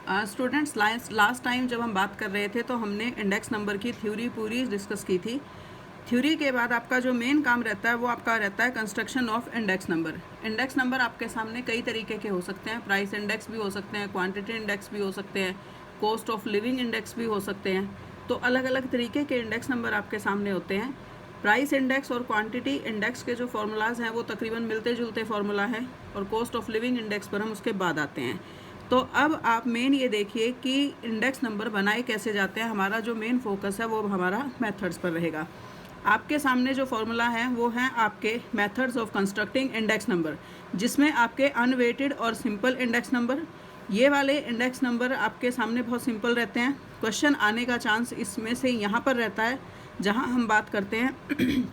Students last time जब हम बात कर रहे थे तो हमने इंडेक्स नंबर की थ्योरी पूरी डिस्कस की थी। थ्योरी के बाद आपका जो मेन काम रहता है वो आपका रहता है construction of index number. Index number आपके सामने कई तरीके के हो सकते हैं, प्राइस इंडेक्स भी हो सकते हैं, क्वांटिटी इंडेक्स भी हो सकते हैं, कॉस्ट ऑफ लिविंग इंडेक्स भी हो सकते हैं। तो अलग अलग तरीके के इंडेक्स नंबर आपके सामने होते हैं। प्राइस इंडेक्स और क्वांटिटी इंडेक्स के जो फार्मूलाज हैं वो तकरीबन मिलते जुलते फार्मूला है और कॉस्ट ऑफ लिविंग इंडेक्स पर हम उसके बाद आते हैं। तो अब आप मेन ये देखिए कि इंडेक्स नंबर बनाए कैसे जाते हैं। हमारा जो मेन फोकस है वो हमारा मेथड्स पर रहेगा। आपके सामने जो फॉर्मूला है वो हैं आपके methods of constructing index number, जिसमें आपके अनवेटेड और सिंपल इंडेक्स नंबर, ये वाले इंडेक्स नंबर आपके सामने बहुत सिंपल रहते हैं। क्वेश्चन आने का चांस इसमें से यहाँ पर रहता है जहाँ हम बात करते हैं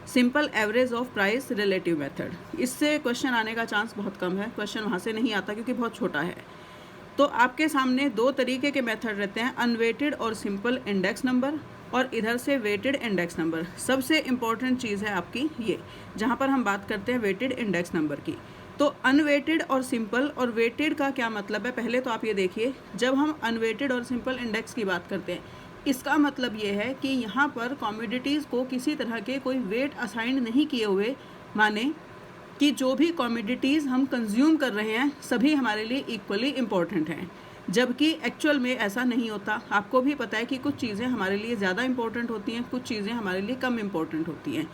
simple average of price relative method. इससे क्वेश्चन आने का चांस बहुत कम है, क्वेश्चन वहाँ से नहीं आता क्योंकि बहुत छोटा है। तो आपके सामने दो तरीके के मेथड रहते हैं, अनवेटेड और सिंपल इंडेक्स नंबर, और इधर से वेटेड इंडेक्स नंबर। सबसे इम्पॉर्टेंट चीज़ है आपकी ये, जहाँ पर हम बात करते हैं वेटेड इंडेक्स नंबर की। तो अनवेटेड और सिंपल और वेटेड का क्या मतलब है, पहले तो आप ये देखिए। जब हम अनवेटेड और सिंपल इंडेक्स की बात करते हैं, इसका मतलब ये है कि यहाँ पर कमोडिटीज़ को किसी तरह के कोई वेट असाइन नहीं किए हुए, माने कि जो भी कमोडिटीज़ हम कंज्यूम कर रहे हैं सभी हमारे लिए इक्वली इम्पॉर्टेंट हैं, जबकि एक्चुअल में ऐसा नहीं होता। आपको भी पता है कि कुछ चीज़ें हमारे लिए ज़्यादा इम्पॉर्टेंट होती हैं, कुछ चीज़ें हमारे लिए कम इम्पॉर्टेंट होती हैं।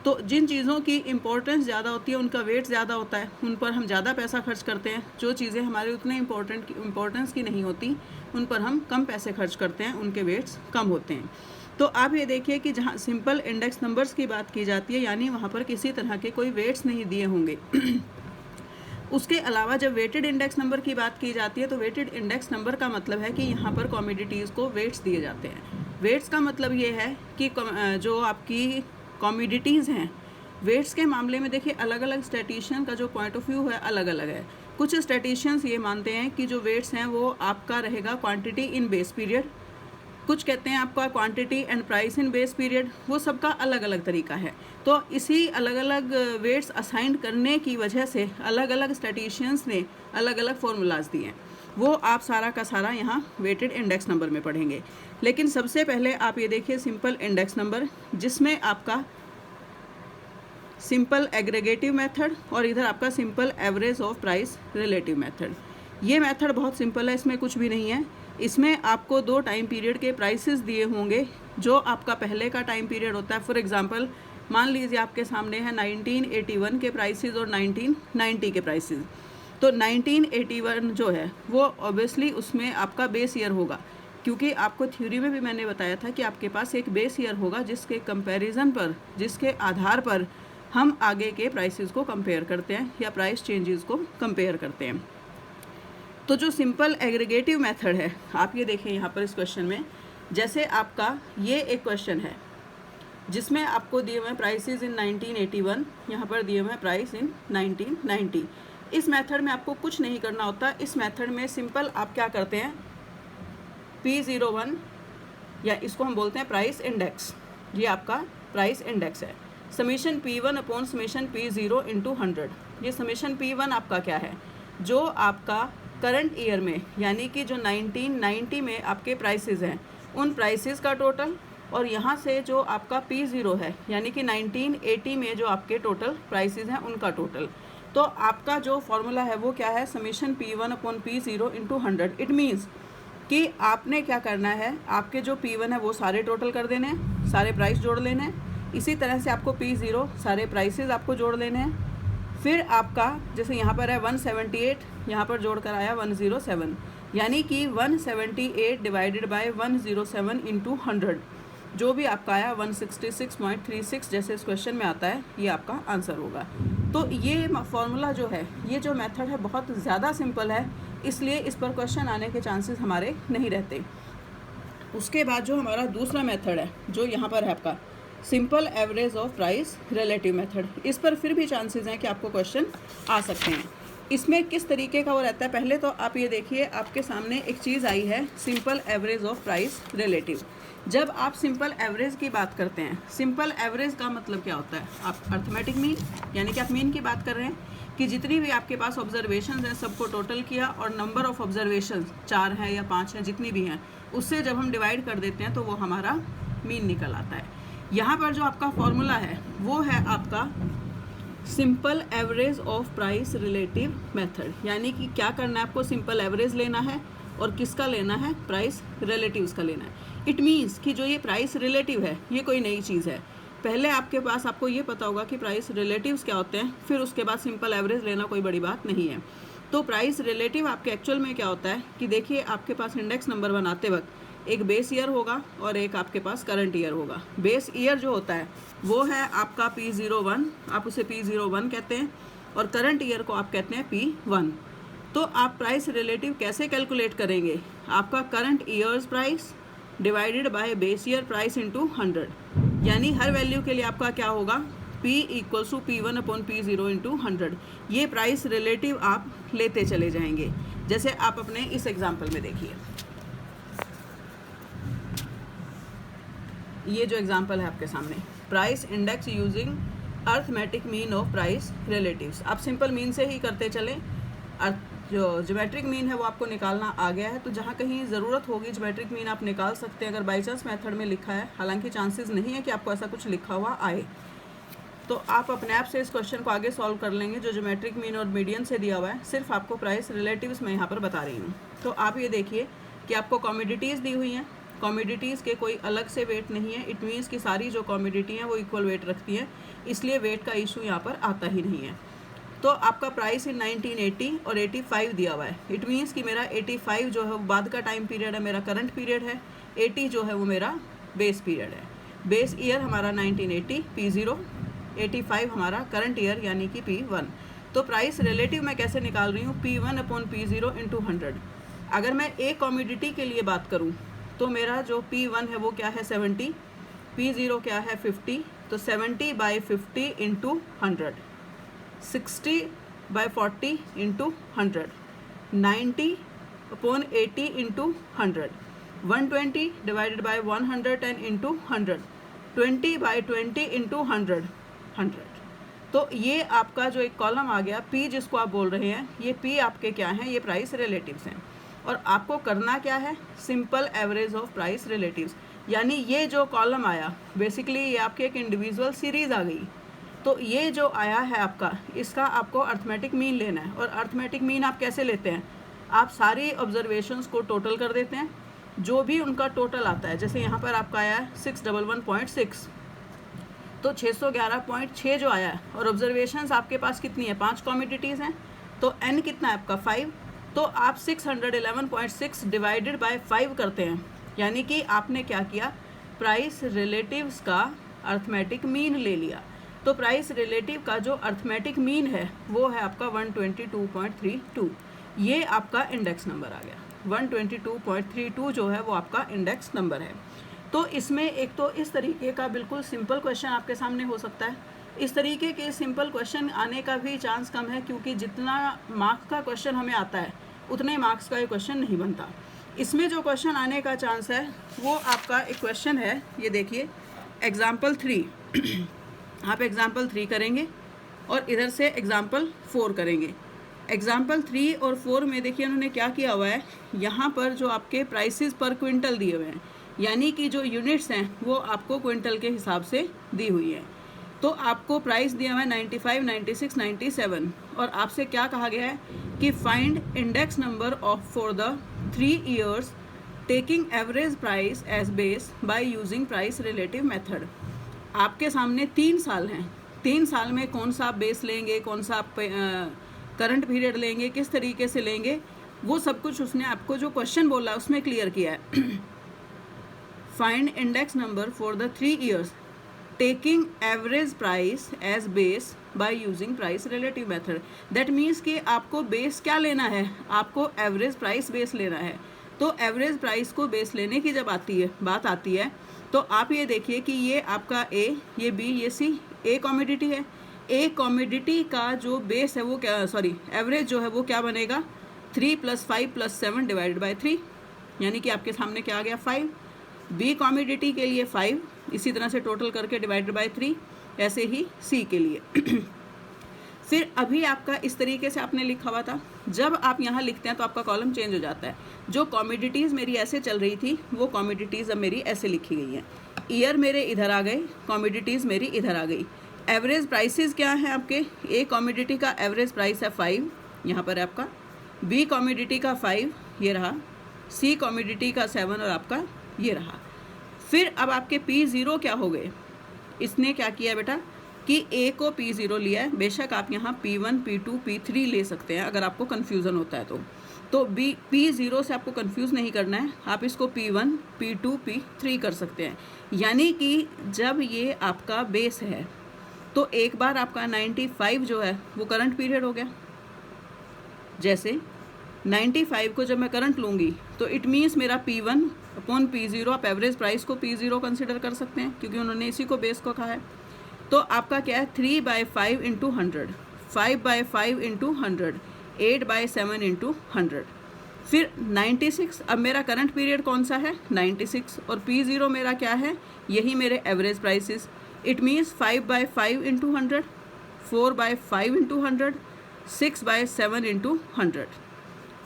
तो जिन चीज़ों की इम्पोर्टेंस ज़्यादा होती है, उनका वेट ज़्यादा होता है, उन पर हम ज़्यादा पैसा खर्च करते हैं। जो चीज़ें हमारे उतने इम्पोर्टेंस की नहीं होती, उन पर हम कम पैसे खर्च करते हैं, उनके वेट्स कम होते हैं। तो आप ये देखिए कि जहाँ सिंपल इंडेक्स नंबर्स की बात की जाती है, यानी वहाँ पर किसी तरह के कोई वेट्स नहीं दिए होंगे। उसके अलावा जब वेटेड इंडेक्स नंबर की बात की जाती है तो वेटेड इंडेक्स नंबर का मतलब है कि यहाँ पर कमोडिटीज़ को वेट्स दिए जाते हैं। वेट्स का मतलब ये है कि जो आपकी कमोडिटीज़ हैं, वेट्स के मामले में देखिए अलग अलग स्टैटिशियन का जो पॉइंट ऑफ व्यू है अलग अलग है। कुछ स्टैटिशियंस ये मानते हैं कि जो वेट्स हैं वो आपका रहेगा क्वांटिटी इन बेस पीरियड, कुछ कहते हैं आपका quantity and price in base period. वो सबका अलग अलग तरीका है। तो इसी अलग अलग वेट्स असाइन करने की वजह से अलग अलग स्टैटिशियंस ने अलग अलग फार्मूलाज दिए हैं, वो आप सारा का सारा यहाँ वेटेड इंडेक्स नंबर में पढ़ेंगे। लेकिन सबसे पहले आप ये देखिए सिंपल इंडेक्स नंबर, जिसमें आपका सिंपल एग्रीगेटिव मेथड और इधर आपका simple average of price relative method. ये मेथड बहुत सिंपल है, इसमें कुछ भी नहीं है। इसमें आपको दो टाइम पीरियड के प्राइसेस दिए होंगे। जो आपका पहले का टाइम पीरियड होता है, फॉर एग्जांपल मान लीजिए आपके सामने है 1981 के प्राइसेस और 1990 के प्राइसेस। तो 1981 जो है वो ऑब्वियसली उसमें आपका बेस ईयर होगा, क्योंकि आपको थ्योरी में भी मैंने बताया था कि आपके पास एक बेस ईयर होगा जिसके कंपैरिजन पर, जिसके आधार पर हम आगे के प्राइसेस को कंपेयर करते हैं या प्राइस चेंजेस को कंपेयर करते हैं। तो जो सिंपल एग्रीगेटिव मेथड है, आप ये देखें यहाँ पर इस क्वेश्चन में, जैसे आपका ये एक क्वेश्चन है जिसमें आपको दिए हुए हैं प्राइसेस इन 1981, यहाँ पर दिए हुए हैं प्राइस इन 1990। इस मेथड में आपको कुछ नहीं करना होता। इस मेथड में सिंपल आप क्या करते हैं, P01 या इसको हम बोलते हैं प्राइस इंडेक्स, ये आपका प्राइस इंडेक्स है, summation P1 upon summation P0 into 100। ये समेशन P1 आपका क्या है, जो आपका करंट ईयर में यानी कि जो 1990 में आपके प्राइसेस हैं उन प्राइसेस का टोटल, और यहाँ से जो आपका P0 है यानी कि 1980 में जो आपके टोटल प्राइसेस हैं उनका टोटल। तो आपका जो फॉर्मूला है वो क्या है, summation P1 upon P0 into 100। It means कि आपने क्या करना है, आपके जो P1 है वो सारे टोटल कर देने हैं, सारे प्राइस जोड़ लेने हैं। इसी तरह से आपको P0 सारे प्राइसेस आपको जोड़ लेने हैं। फिर आपका जैसे यहाँ पर है 178, यहाँ पर जोड़ कर आया 107, यानी कि 178 डिवाइडेड बाय 107 इंटू 100, जो भी आपका आया 166.36 जैसे इस क्वेश्चन में आता है, ये आपका आंसर होगा। तो ये फॉर्मूला जो है, ये जो मेथड है बहुत ज़्यादा सिंपल है, इसलिए इस पर क्वेश्चन आने के चांसेस हमारे नहीं रहते। उसके बाद जो हमारा दूसरा मेथड है, जो यहाँ पर है आपका simple average of price relative method, इस पर फिर भी चांसेस हैं कि आपको क्वेश्चन आ सकते हैं। इसमें किस तरीके का वो रहता है, पहले तो आप ये देखिए आपके सामने एक चीज़ आई है simple average of price relative. जब आप सिंपल एवरेज की बात करते हैं, सिंपल एवरेज का मतलब क्या होता है, आप अर्थमेटिक मीन यानी कि आप मीन की बात कर रहे हैं। कि जितनी भी आपके पास ऑब्जर्वेशन हैं सबको टोटल किया और नंबर ऑफ ऑब्जर्वेशन 4 हैं या 5 हैं, जितनी भी हैं, उससे जब हम डिवाइड कर देते हैं तो वो हमारा मीन निकल आता है। यहाँ पर जो आपका फॉर्मूला है वो है आपका simple average of price relative method, यानी कि क्या करना है आपको, सिंपल एवरेज लेना है और किसका लेना है, प्राइस रिलेटिव्स का लेना है। इट मीन्स कि जो ये प्राइस रिलेटिव है ये कोई नई चीज़ है। पहले आपके पास आपको ये पता होगा कि प्राइस रिलेटिव्स क्या होते हैं, फिर उसके बाद सिंपल एवरेज लेना कोई बड़ी बात नहीं है। तो प्राइस रिलेटिव आपके एक्चुअल में क्या होता है कि देखिए आपके पास इंडेक्स नंबर बनाते वक्त एक बेस ईयर होगा और एक आपके पास करंट ईयर होगा। बेस ईयर जो होता है वो है आपका P01, आप उसे P01 कहते हैं, और करंट ईयर को आप कहते हैं P1। तो आप प्राइस रिलेटिव कैसे कैलकुलेट करेंगे, आपका current years price divided by base year price into 100, यानी हर वैल्यू के लिए आपका क्या होगा, P equals to P1 upon P0 into 100। ये प्राइस रिलेटिव आप लेते चले जाएंगे। जैसे आप अपने इस एग्जाम्पल में देखिए, ये जो एग्जाम्पल है आपके सामने, price index using arithmetic mean of price relatives. आप सिंपल मीन से ही करते चले, जो ज्योमेट्रिक मीन है वो आपको निकालना आ गया है, तो जहाँ कहीं ज़रूरत होगी ज्योमेट्रिक मीन आप निकाल सकते हैं अगर बाई चांस मेथड में लिखा है। हालांकि चांसेस नहीं है कि आपको ऐसा कुछ लिखा हुआ आए, तो आप अपने आप से इस क्वेश्चन को आगे सॉल्व कर लेंगे। जो ज्योमेट्रिक मीन और मीडियन से दिया हुआ है, सिर्फ आपको प्राइस रिलेटिव्स मैं यहाँ पर बता रही हूँ। तो आप ये देखिए कि आपको कॉमोडिटीज़ दी हुई हैं, कॉमोडिटीज़ के कोई अलग से वेट नहीं है। इट मीन्स कि सारी जो कॉमोडिटी हैं वो इक्वल वेट रखती हैं, इसलिए वेट का इशू यहाँ पर आता ही नहीं है। तो आपका प्राइस इन 1980 और 85 दिया हुआ है। इट मीन्स कि मेरा 85 जो है वो बाद का टाइम पीरियड है, मेरा करंट पीरियड है। 80 जो है वो मेरा बेस पीरियड है। बेस ईयर हमारा 1980 P0, 85 हमारा करंट ईयर यानी कि P1। तो प्राइस रिलेटिव मैं कैसे निकाल रही हूँ, P1 अपॉन P0 इंटू 100। अगर मैं एक कॉमोडिटी के लिए बात करूँ तो मेरा जो P1 है वो क्या है 70, P0 क्या है 50, तो 70 by 50 into 100, 60 by 40 into 100, 90 upon 80 into 100, 120 divided by 110 into 100, 20 by 20 into 100, 100। तो ये आपका जो एक कॉलम आ गया P जिसको आप बोल रहे हैं, ये P आपके क्या हैं, ये प्राइस रिलेटिव्स हैं। और आपको करना क्या है, simple average of price relatives, यानी ये जो कॉलम आया बेसिकली ये आपकी एक इंडिविजुअल सीरीज़ आ गई। तो ये जो आया है आपका, इसका आपको अर्थमेटिक मीन लेना है। और अर्थमेटिक मीन आप कैसे लेते हैं, आप सारी ऑब्जर्वेशंस को टोटल कर देते हैं, जो भी उनका टोटल आता है। जैसे यहाँ पर आपका आया है 611.6, तो 611.6 जो आया है, और ऑब्जर्वेशंस आपके पास कितनी है, 5 कॉमोडिटीज़ हैं, तो n कितना है आपका 5। तो आप 611.6 डिवाइडेड बाय 5 करते हैं, यानी कि आपने क्या किया, प्राइस रिलेटिव्स का अर्थमेटिक मीन ले लिया। तो प्राइस रिलेटिव का जो अर्थमेटिक मीन है वो है आपका 122.32। ये आपका इंडेक्स नंबर आ गया। 122.32 जो है वो आपका इंडेक्स नंबर है। तो इसमें एक तो इस तरीके का बिल्कुल सिंपल क्वेश्चन आपके सामने हो सकता है। इस तरीके के सिंपल क्वेश्चन आने का भी चांस कम है, क्योंकि जितना मार्क्स का क्वेश्चन हमें आता है उतने मार्क्स का ये क्वेश्चन नहीं बनता। इसमें जो क्वेश्चन आने का चांस है वो आपका एक क्वेश्चन है, ये देखिए एग्जाम्पल 3। आप एग्जाम्पल 3 करेंगे और इधर से एग्जाम्पल 4 करेंगे। एग्जाम्पल 3 और 4 में देखिए उन्होंने क्या किया हुआ है, यहाँ पर जो आपके प्राइसेस पर क्विंटल दिए हुए हैं, यानी कि जो यूनिट्स हैं वो आपको क्विंटल के हिसाब से दी हुई है। तो आपको प्राइस दिया हुआ है 95, 96, 97, और आपसे क्या कहा गया है कि find index number of for the 3 years taking average price as base by using price relative method. आपके सामने 3 साल हैं, 3 साल में कौन सा आप बेस लेंगे, कौन सा आप करंट पीरियड लेंगे, किस तरीके से लेंगे, वो सब कुछ उसने आपको जो क्वेश्चन बोला उसमें क्लियर किया है। Find index number for the 3 years taking average price as base by using price relative method. That means कि आपको बेस क्या लेना है, आपको एवरेज प्राइस बेस लेना है। तो एवरेज प्राइस को बेस लेने की जब बात आती है तो आप ये देखिए कि ये आपका ए, ये बी, ये सी, ए कॉमोडिटी है। ए कॉमोडिटी का जो बेस है वो क्या, एवरेज जो है वो क्या बनेगा, 3 + 5 + 7 डिवाइडेड बाय 3, यानी कि आपके सामने क्या आ गया 5। बी कॉमोडिटी के लिए 5, इसी तरह से टोटल करके डिवाइडेड बाय 3, ऐसे ही सी के लिए। फिर अभी आपका इस तरीके से आपने लिखा हुआ था, जब आप यहाँ लिखते हैं तो आपका कॉलम चेंज हो जाता है। जो कॉमोडिटीज़ मेरी ऐसे चल रही थी वो कॉमोडिटीज़ अब मेरी ऐसे लिखी गई हैं। ईयर मेरे इधर आ गए, कॉमोडिटीज़ मेरी इधर आ गई। एवरेज प्राइसेस क्या है आपके? ए कॉमोडिटी का एवरेज प्राइस है 5, यहाँ पर है आपका। बी कॉमोडिटी का 5, ये रहा। सी कॉमोडिटी का 7 और आपका ये रहा। फिर अब आपके P0 क्या हो गए? इसने क्या किया बेटा कि ए को P0 लिया है। बेशक आप यहाँ P1, P2, P3 ले सकते हैं अगर आपको कन्फ्यूज़न होता है तो P0 से आपको कंफ्यूज नहीं करना है, आप इसको P1, P2, P3 कर सकते हैं। यानी कि जब ये आपका बेस है तो एक बार आपका 95 जो है वो करंट पीरियड हो गया। जैसे 95 को जब मैं करंट लूँगी तो इट मीन्स मेरा P1 अपॉन P0, आप एवरेज प्राइस को P0 कंसिडर कर सकते हैं क्योंकि उन्होंने इसी को बेस को कहा है। तो आपका क्या है 3/5 इंटू 100, 5/5 इंटू 100, 8/7 इंटू 100। फिर 96, अब मेरा करंट पीरियड कौन सा है? 96, और P0 मेरा क्या है? यही मेरे average prices. It means 5/5 into 100, 4/5 into 100, 6/7 into 100।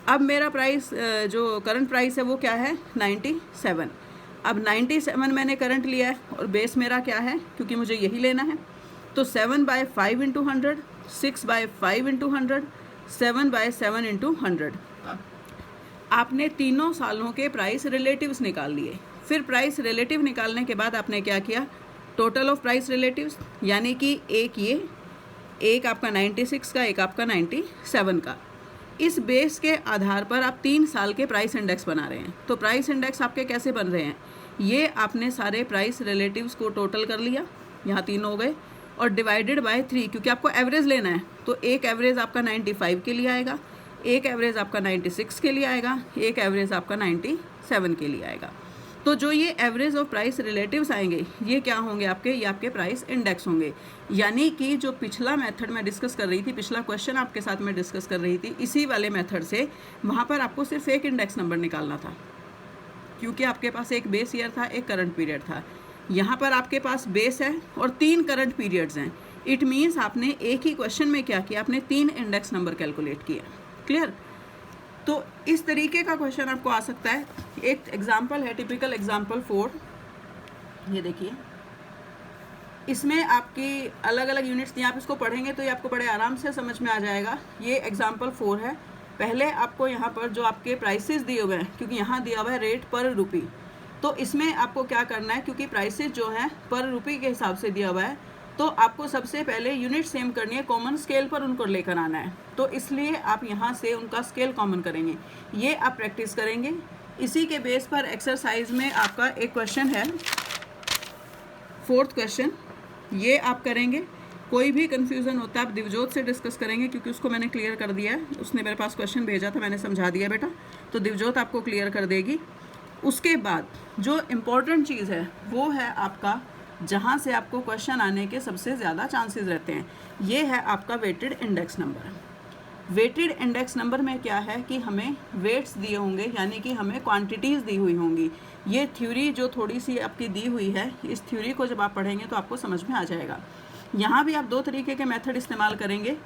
अब मेरा प्राइस जो करंट प्राइस है वो क्या है? 97। अब 97 मैंने करंट लिया है और बेस मेरा क्या है, क्योंकि मुझे यही लेना है। तो 7/5 इंटू 100, 6/5 इंटू 100, 7/7 इंटू 100। आपने तीनों सालों के प्राइस रिलेटिव्स निकाल लिए। फिर प्राइस रिलेटिव निकालने के बाद आपने क्या किया? टोटल ऑफ प्राइस रिलेटिव्स, यानी कि एक आपका 96 का, एक आपका 97 का। इस बेस के आधार पर आप 3 साल के प्राइस इंडेक्स बना रहे हैं। तो प्राइस इंडेक्स आपके कैसे बन रहे हैं? ये आपने सारे प्राइस रिलेटिव्स को टोटल कर लिया, यहाँ 3 हो गए, और डिवाइडेड बाय 3, क्योंकि आपको एवरेज लेना है। तो एक एवरेज आपका 95 के लिए आएगा, एक एवरेज आपका 96 के लिए आएगा, एक एवरेज आपका 97 के लिए आएगा। तो जो ये एवरेज ऑफ प्राइस रिलेटिव्स आएंगे ये क्या होंगे आपके? ये आपके प्राइस इंडेक्स होंगे। यानी कि जो पिछला मेथड मैं डिस्कस कर रही थी, पिछला क्वेश्चन आपके साथ मैं डिस्कस कर रही थी, इसी वाले मेथड से वहाँ पर आपको सिर्फ एक इंडेक्स नंबर निकालना था, क्योंकि आपके पास एक बेस ईयर था, एक करंट पीरियड था। यहाँ पर आपके पास बेस है और 3 करंट पीरियड्स हैं। इट मीन्स आपने एक ही क्वेश्चन में क्या किया? आपने 3 इंडेक्स नंबर कैलकुलेट किया। क्लियर? तो इस तरीके का क्वेश्चन आपको आ सकता है। एक एग्जाम्पल है, टिपिकल एग्जाम्पल 4, ये देखिए। इसमें आपकी अलग अलग यूनिट्स दी, आप इसको पढ़ेंगे तो ये आपको बड़े आराम से समझ में आ जाएगा। ये एग्जाम्पल 4 है। पहले आपको यहाँ पर जो आपके प्राइसेस दिए हुए हैं, क्योंकि यहाँ दिया हुआ है रेट पर रुपी, तो इसमें आपको क्या करना है, क्योंकि प्राइसेस जो हैं पर रुपी के हिसाब से दिया हुआ है, तो आपको सबसे पहले यूनिट सेम करनी है, कॉमन स्केल पर उनको लेकर आना है। तो इसलिए आप यहाँ से उनका स्केल कॉमन करेंगे, ये आप प्रैक्टिस करेंगे। इसी के बेस पर एक्सरसाइज में आपका एक क्वेश्चन है, 4th क्वेश्चन, ये आप करेंगे। कोई भी कन्फ्यूज़न होता है आप दिवजोत से डिस्कस करेंगे, क्योंकि उसको मैंने क्लियर कर दिया है। उसने मेरे पास क्वेश्चन भेजा था, मैंने समझा दिया बेटा, तो दिवजोत आपको क्लियर कर देगी। उसके बाद जो इम्पोर्टेंट चीज़ है वो है आपका, जहाँ से आपको क्वेश्चन आने के सबसे ज़्यादा चांसेस रहते हैं, ये है आपका weighted index number. Weighted index number में क्या है कि हमें वेट्स दिए होंगे, यानी कि हमें क्वांटिटीज़ दी हुई होंगी। ये थ्योरी जो थोड़ी सी आपकी दी हुई है, इस थ्योरी को जब आप पढ़ेंगे तो आपको समझ में आ जाएगा। यहाँ भी आप 2 तरीके के मेथड इस्तेमाल करेंगे,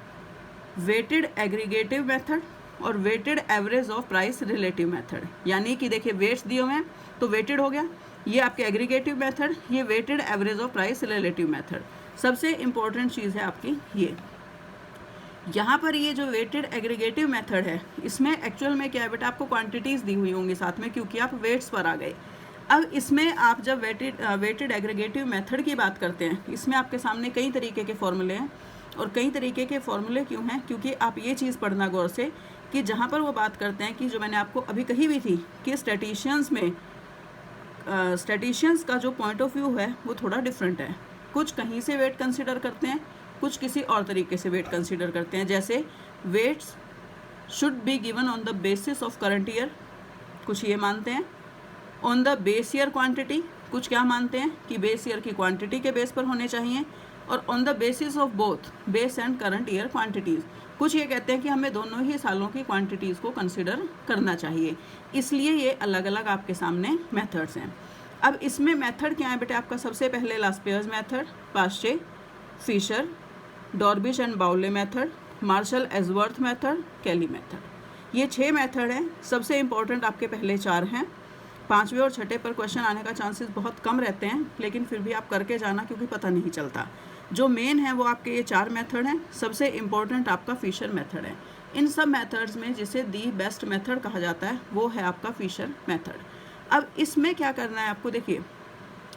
वेटेड एग्रीगेटिव मेथड और weighted average of price relative method. यानी कि देखिए वेट्स दिए हुए हैं तो वेटेड हो गया, ये आपके एग्रीगेटिव मेथड, ये weighted average of price relative method. सबसे इम्पॉर्टेंट चीज़ है आपकी ये यहाँ पर, ये जो वेटेड एग्रीगेटिव मेथड है, इसमें एक्चुअल में क्या है बेटा, आपको क्वांटिटीज़ दी हुई होंगी साथ में, क्योंकि आप वेट्स पर आ गए। अब इसमें आप जब वेटेड एग्रीगेटिव मेथड की बात करते हैं, इसमें आपके सामने कई तरीके के फॉर्मूले हैं। और कई तरीके के फॉर्मूले क्यों हैं? क्योंकि आप ये चीज़ पढ़ना गौर से कि जहाँ पर वो बात करते हैं कि जो मैंने आपको अभी कही हुई थी कि स्टैटिशियंस में स्टैटिशियंस का जो पॉइंट ऑफ व्यू है वो थोड़ा डिफरेंट है। कुछ कहीं से वेट कंसिडर करते हैं, कुछ किसी और तरीके से वेट कंसिडर करते हैं। जैसे weights should be given on the basis of current year, कुछ ये मानते हैं। On the base year quantity, कुछ क्या मानते हैं कि बेस ईयर की क्वांटिटी के बेस पर होने चाहिए। और on the basis of both base and current year quantities, कुछ ये कहते हैं कि हमें दोनों ही सालों की क्वांटिटीज़ को कंसिडर करना चाहिए। इसलिए ये अलग अलग आपके सामने मेथड्स हैं। अब इसमें मेथड क्या है बेटा आपका? सबसे पहले लास्पेयर्स मेथड, पास्चे, फिशर, डॉर्बिश एंड बाउले मेथड, मार्शल एजवर्थ मेथड, कैली मेथड। ये 6 मेथड हैं। सबसे इम्पोर्टेंट आपके पहले 4 हैं। 5वें और 6ठे पर क्वेश्चन आने का चांसेस बहुत कम रहते हैं, लेकिन फिर भी आप करके जाना क्योंकि पता नहीं चलता। जो मेन है वो आपके ये 4 मेथड हैं। सबसे इम्पोर्टेंट आपका फिशर मेथड है। इन सब मेथड्स में जिसे दी बेस्ट मेथड कहा जाता है वो है आपका फिशर मेथड। अब इसमें क्या करना है आपको, देखिए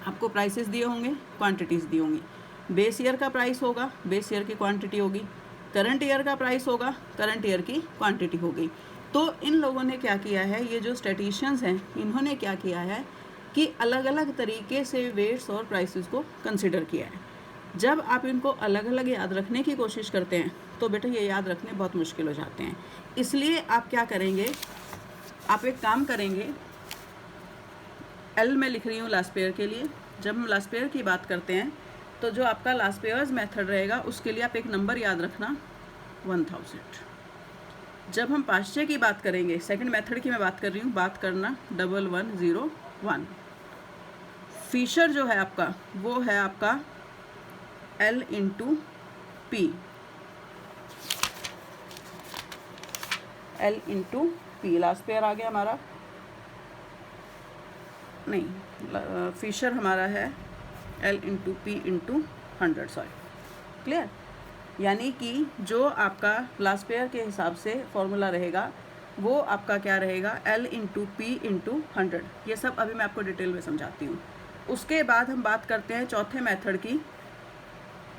आपको प्राइसेस दिए होंगे, क्वांटिटीज़ दी होंगी। बेस ईयर का प्राइस होगा, बेस ईयर की क्वांटिटी होगी। करंट ईयर का प्राइस होगा, करंट ईयर की क्वांटिटी होगी। तो इन लोगों ने क्या किया है, ये जो स्टैटिशियंस हैं इन्होंने क्या किया है कि अलग अलग तरीके से वेट्स और प्राइसेस को कंसिडर किया है। जब आप इनको अलग अलग याद रखने की कोशिश करते हैं तो बेटा ये याद रखने बहुत मुश्किल हो जाते हैं। इसलिए आप क्या करेंगे, आप एक काम करेंगे, एल में लिख रही हूँ लास्ट पेयर के लिए। जब हम लास्ट पेयर की बात करते हैं तो जो आपका लास्ट पेयर्स मेथड रहेगा उसके लिए आप एक नंबर याद रखना 1000। जब हम पाश्चे की बात करेंगे, सेकंड मेथड की मैं बात कर रही हूँ, बात करना 1101। फिशर जो है आपका वो है आपका L into P, L into P Laspeyres आ गया हमारा। नहीं, फिशर हमारा है L into P into 100, sorry, clear. यानी कि जो आपका लास्ट पेयर के हिसाब से फॉर्मूला रहेगा वो आपका क्या रहेगा, L इंटू पी इंटू 100। ये सब अभी मैं आपको डिटेल में समझाती हूँ। उसके बाद हम बात करते हैं चौथे मेथड की,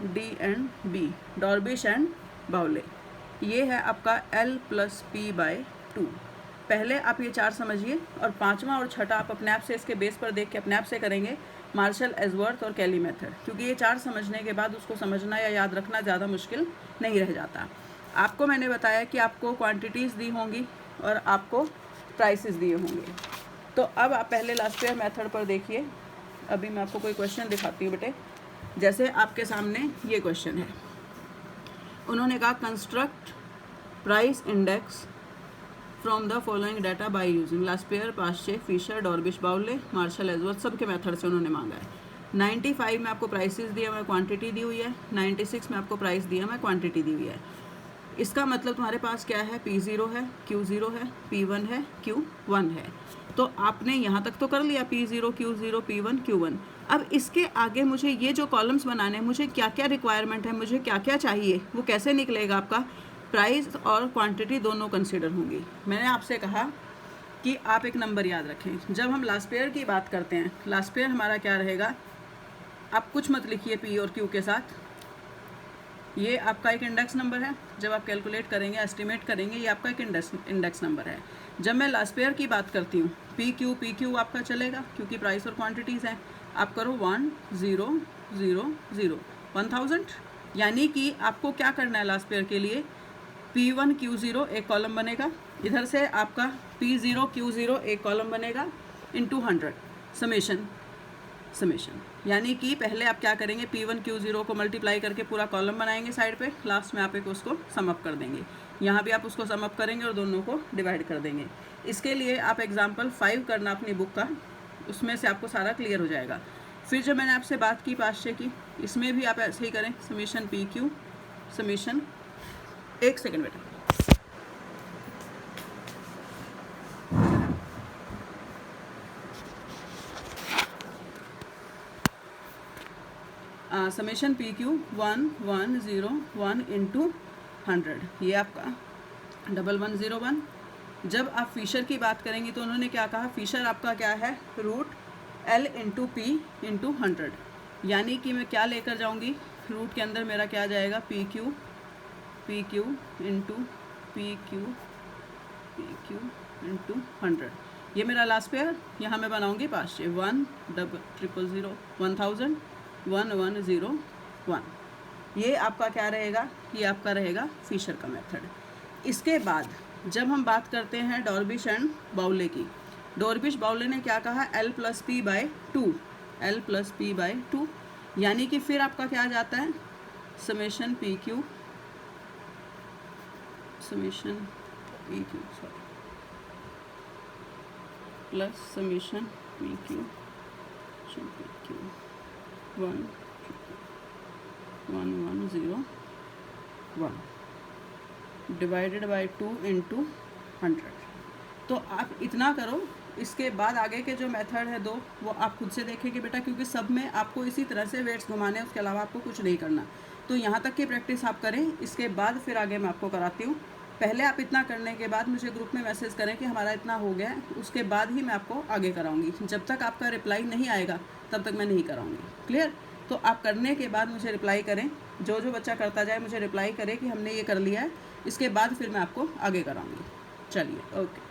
डी एंड बी, डॉर्बिश एंड बाउले। ये है आपका L प्लस पी बाय 2। पहले आप ये 4 समझिए और 5वां और 6ठा आप अपने आप से इसके बेस पर देख के अपने आप से करेंगे, मार्शल एजवर्थ और कैली मेथड। क्योंकि ये 4 समझने के बाद उसको समझना या याद रखना ज़्यादा मुश्किल नहीं रह जाता। आपको मैंने बताया कि आपको क्वांटिटीज़ दी होंगी और आपको प्राइसेस दिए होंगे। तो अब आप पहले लास्ट पेयर मेथड पर देखिए। अभी मैं आपको कोई क्वेश्चन दिखाती हूँ बेटे। जैसे आपके सामने ये क्वेश्चन है, उन्होंने कहा construct price index from the following data by using Laspeyres, Paasche, Fisher, Dorbish, Bowley, Marshall Edgeworth, सबके मेथड से उन्होंने मांगा है। 95 में आपको प्राइसेस दिया हुआ, क्वांटिटी दी हुई है। 96 में आपको प्राइस दिया हुआ, क्वांटिटी दी हुई है। इसका मतलब तुम्हारे पास क्या है, P0 है, Q0 है, P1 है, Q1 है। तो आपने यहाँ तक तो कर लिया, P0, Q0, P1, Q1। अब इसके आगे मुझे ये जो कॉलम्स बनाने हैं, मुझे क्या क्या रिक्वायरमेंट है, मुझे क्या क्या चाहिए, वो कैसे निकलेगा आपका, प्राइस और क्वांटिटी दोनों कंसिडर होंगी। मैंने आपसे कहा कि आप एक नंबर याद रखें। जब हम लास्ट पेयर की बात करते हैं, लास्ट पेयर हमारा क्या रहेगा, आप कुछ मत लिखिए P और Q के साथ। ये आपका एक इंडेक्स नंबर है। जब आप कैलकुलेट करेंगे, एस्टिमेट करेंगे, ये आपका एक इंडेक्स नंबर है। जब मैं लास्ट पेयर की बात करती हूँ, पी क्यू आपका चलेगा क्योंकि प्राइस और क्वांटिटीज़ हैं। आप करो 1000, 1000, यानी कि आपको क्या करना है लास्ट पेयर के लिए, P1 Q0 एक कॉलम बनेगा, इधर से आपका P0 Q0 एक कॉलम बनेगा, इंटू 100 समेशन। यानी कि पहले आप क्या करेंगे, P1 Q0 को मल्टीप्लाई करके पूरा कॉलम बनाएंगे साइड पे, लास्ट में आप एक उसको समअप कर देंगे। यहाँ भी आप उसको समअप करेंगे और दोनों को डिवाइड कर देंगे। इसके लिए आप एग्जाम्पल 5 करना अपनी बुक का, उसमें से आपको सारा क्लियर हो जाएगा। फिर जब मैंने आपसे बात की पाश्चे की, इसमें भी आप ऐसे ही करें, समेशन PQ समेशन, एक सेकेंड बेटा, समेशन PQ 1101 इंटू 100, ये आपका 1101। जब आप फिशर की बात करेंगे तो उन्होंने क्या कहा, फिशर आपका क्या है, root L into P into 100। यानी कि मैं क्या लेकर जाऊंगी, रूट के अंदर मेरा क्या जाएगा, PQ इंटू PQ इंटू 100। ये मेरा लास्ट पेयर। यहाँ मैं बनाऊंगी पाश्चे 1001। ये आपका क्या रहेगा, ये आपका रहेगा फिशर का मेथड। इसके बाद जब हम बात करते हैं डॉर्बिश एंड बाउले की, डॉर्बिश बाउले ने क्या कहा, L प्लस पी बाय 2, यानी कि फिर आपका क्या आ जाता है, summation PQ plus summation PQ 1110 1 divided by 2 into 100। तो आप इतना करो। इसके बाद आगे के जो मेथड है दो वो आप खुद से देखेंगे बेटा, क्योंकि सब में आपको इसी तरह से वेट्स घुमाने हैं, उसके अलावा आपको कुछ नहीं करना। तो यहाँ तक की प्रैक्टिस आप करें, इसके बाद फिर आगे मैं आपको कराती हूँ। पहले आप इतना करने के बाद मुझे ग्रुप में मैसेज करें कि हमारा इतना हो गया है, उसके बाद ही मैं आपको आगे कराऊंगी। जब तक आपका रिप्लाई नहीं आएगा तब तक मैं नहीं कराऊंगी। क्लियर? तो आप करने के बाद मुझे रिप्लाई करें, जो जो बच्चा करता जाए मुझे रिप्लाई करे कि हमने ये कर लिया है, इसके बाद फिर मैं आपको आगे कराऊंगी। चलिए, ओके।